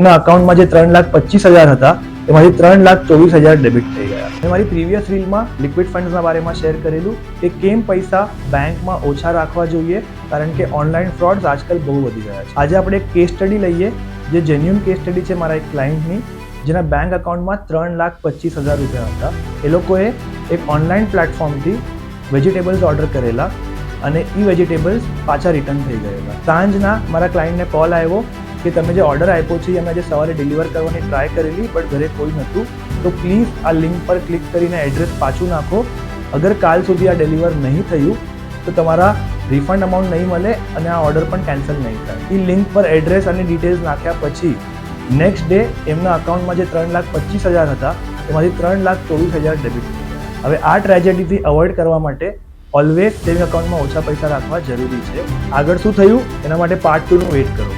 એમના અકાઉન્ટમાં જે 3,25,000 હતા એમાંથી 3,24,000 ડેબિટ થઈ ગયા. મેં મારી પ્રીવિયસ રીલમાં લિક્વિડ ફંડ્સના બારેમાં શેર કરેલું કે કેમ પૈસા બેંકમાં ઓછા રાખવા જોઈએ, કારણ કે ઓનલાઈન ફ્રોડ્સ આજકાલ બહુ વધી ગયા છે. આજે આપણે એક કેસ સ્ટડી લઈએ, જે જેન્યુઅન કેસ સ્ટડી છે મારા એક ક્લાયન્ટની, જેના બેંક અકાઉન્ટમાં 3,25,000 રૂપિયા હતા. એ લોકોએ એક ઓનલાઈન પ્લેટફોર્મથી વેજીટેબલ્સ ઓર્ડર કરેલા અને એ વેજીટેબલ્સ પાછા રિટર્ન થઈ ગયેલા. સાંજના મારા ક્લાયન્ટને કોલ આવ્યો કે તમે જે ઓર્ડર આપ્યો છે અમે આજે સવારે ડિલિવર કરવાની ટ્રાય કરેલી બટ ઘરે કોઈ નહોતું, તો પ્લીઝ આ લિંક પર ક્લિક કરીને એડ્રેસ પાછું નાખો. અગર કાલ સુધી આ ડિલિવર નહીં થયું તો તમારા રિફંડ અમાઉન્ટ નહીં મળે અને આ ઓર્ડર પણ કેન્સલ નહીં થાય. એ લિંક પર એડ્રેસ અને ડિટેલ્સ નાખ્યા પછી નેક્સ્ટ ડે એમના અકાઉન્ટમાં જે 3,25,000 હતા એમાંથી 3,24,000 ડેબિટ થઈ ગયા. હવે આ ટ્રેજેડીથી અવોઇડ કરવા માટે ઓલવેઝ સેવિંગ અકાઉન્ટમાં ઓછા પૈસા રાખવા જરૂરી છે. આગળ શું થયું એના માટે પાર્ટ 2 નું વેઇટ કરો.